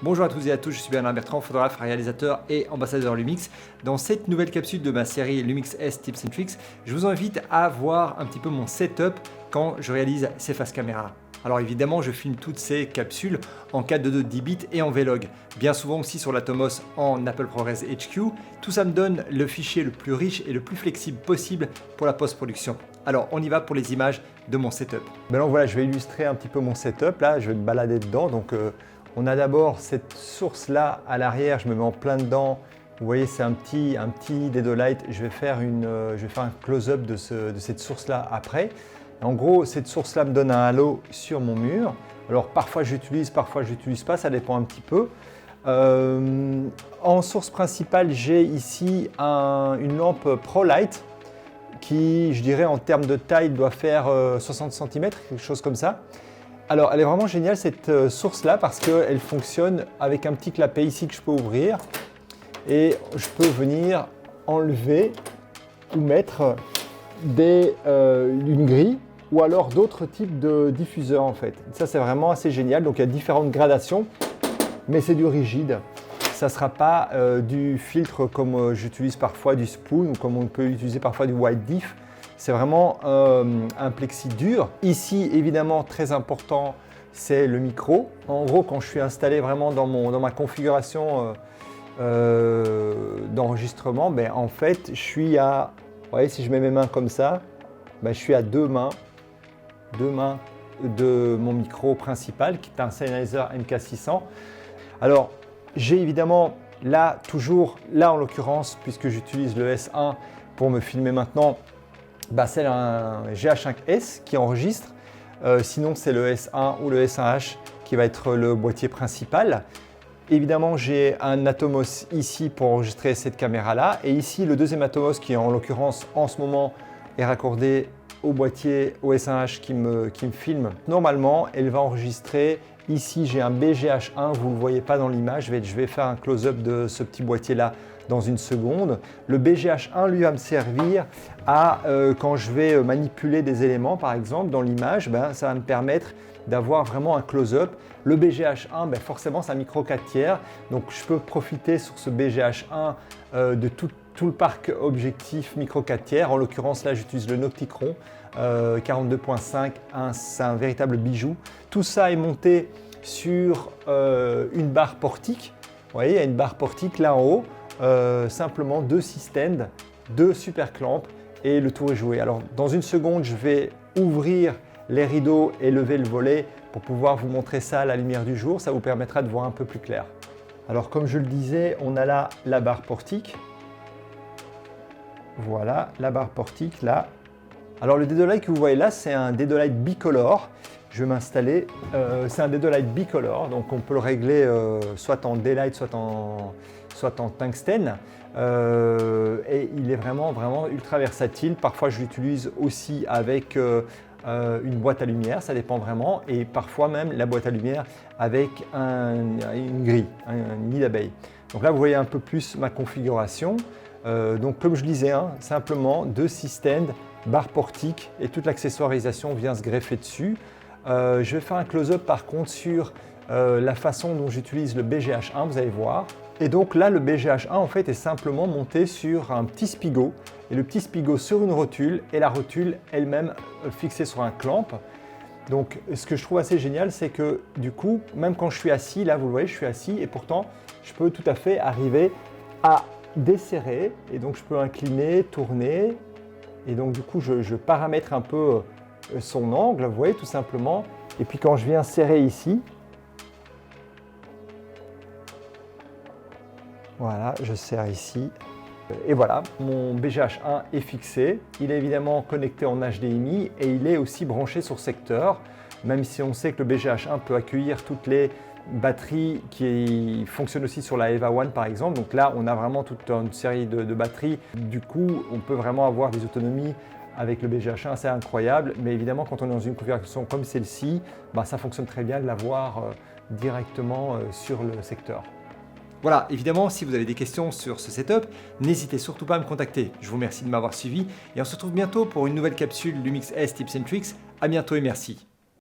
Bonjour à tous et à tous, je suis Bernard Bertrand, photographe, réalisateur et ambassadeur Lumix. Dans cette nouvelle capsule de ma série Lumix S Tips and Tricks, je vous invite à voir un petit peu mon setup quand je réalise ces face caméras. Alors évidemment, je filme toutes ces capsules en 4:2 10 bits et en Vlog, bien souvent aussi sur l'Atomos en Apple ProRes HQ. Tout ça me donne le fichier le plus riche et le plus flexible possible pour la post-production. Alors on y va pour les images de mon setup. Donc voilà, je vais illustrer un petit peu mon setup là, je vais me balader dedans. Donc on a d'abord cette source là à l'arrière, je me mets en plein dedans. Vous voyez, c'est un petit Dedolight. Je vais faire un close-up de cette source là après. En gros, cette source-là me donne un halo sur mon mur. Alors parfois j'utilise, parfois je n'utilise pas, ça dépend un petit peu. En source principale, j'ai ici une lampe ProLight qui, je dirais en termes de taille, doit faire 60 cm, quelque chose comme ça. Alors elle est vraiment géniale cette source-là parce qu'elle fonctionne avec un petit clapet ici que je peux ouvrir et je peux venir enlever ou mettre une grille ou alors d'autres types de diffuseurs en fait. Ça c'est vraiment assez génial, donc il y a différentes gradations, mais c'est du rigide. Ça ne sera pas du filtre comme j'utilise parfois du spoon ou comme on peut utiliser parfois du white diff. C'est vraiment un plexi dur. Ici évidemment très important c'est le micro. En gros quand je suis installé vraiment dans ma configuration d'enregistrement, ben, en fait je suis à, vous voyez, si je mets mes mains comme ça, ben, je suis à deux mains de mon micro principal qui est un Sennheiser MK600. Alors j'ai évidemment là en l'occurrence, puisque j'utilise le S1 pour me filmer maintenant, bah, c'est un GH5S qui enregistre. Sinon c'est le S1 ou le S1H qui va être le boîtier principal. Évidemment j'ai un Atomos ici pour enregistrer cette caméra là, et ici le deuxième Atomos qui en l'occurrence en ce moment est raccordé au boîtier au S1H qui me filme. Normalement elle va enregistrer. Ici j'ai un BGH1, vous ne le voyez pas dans l'image, je vais faire un close-up de ce petit boîtier là dans une seconde. Le BGH1 lui va me servir à quand je vais manipuler des éléments par exemple dans l'image, ben, ça va me permettre d'avoir vraiment un close-up. Le BGH1, ben, forcément c'est un micro 4/3, donc je peux profiter sur ce BGH1 de tout le parc objectif micro 4/3. En l'occurrence là j'utilise le Nocticron 42.5, c'est un véritable bijou. Tout ça est monté sur une barre portique. Vous voyez, il y a une barre portique là en haut, simplement deux systems, deux super clamps et le tour est joué. Alors dans une seconde, je vais ouvrir les rideaux et lever le volet pour pouvoir vous montrer ça à la lumière du jour. Ça vous permettra de voir un peu plus clair. Alors comme je le disais, on a là la barre portique. Voilà, la barre portique là. Alors le Dedolight que vous voyez là, c'est un Dedolight bicolore. Je vais m'installer. C'est un Dedolight bicolore, donc on peut le régler soit en daylight, soit en tungstène. Et il est vraiment ultra versatile. Parfois je l'utilise aussi avec une boîte à lumière, ça dépend vraiment. Et parfois même la boîte à lumière avec une grille, un nid d'abeille. Donc là vous voyez un peu plus ma configuration. Donc comme je disais, simplement deux systèmes, barre portique et toute l'accessoirisation vient se greffer dessus. Je vais faire un close-up par contre sur la façon dont j'utilise le BGH1, vous allez voir. Et donc là le BGH1 en fait est simplement monté sur un petit spigot, et le petit spigot sur une rotule et la rotule elle-même fixée sur un clamp. Donc ce que je trouve assez génial, c'est que du coup même quand je suis assis, là vous le voyez je suis assis et pourtant je peux tout à fait arriver à desserrer, et donc je peux incliner, tourner, et donc du coup je paramètre un peu son angle, vous voyez, tout simplement. Et puis quand je viens serrer ici, voilà, je serre ici, et voilà, mon BGH1 est fixé. Il est évidemment connecté en HDMI et il est aussi branché sur secteur, même si on sait que le BGH1 peut accueillir toutes les batterie qui fonctionne aussi sur la EVA One par exemple. Donc là on a vraiment toute une série de batteries. Du coup on peut vraiment avoir des autonomies avec le BGH1 assez incroyable. Mais évidemment quand on est dans une configuration comme celle-ci, bah, ça fonctionne très bien de l'avoir directement sur le secteur. Voilà, évidemment si vous avez des questions sur ce setup, n'hésitez surtout pas à me contacter. Je vous remercie de m'avoir suivi et on se retrouve bientôt pour une nouvelle capsule Lumix S Tips and Tricks. À bientôt et merci.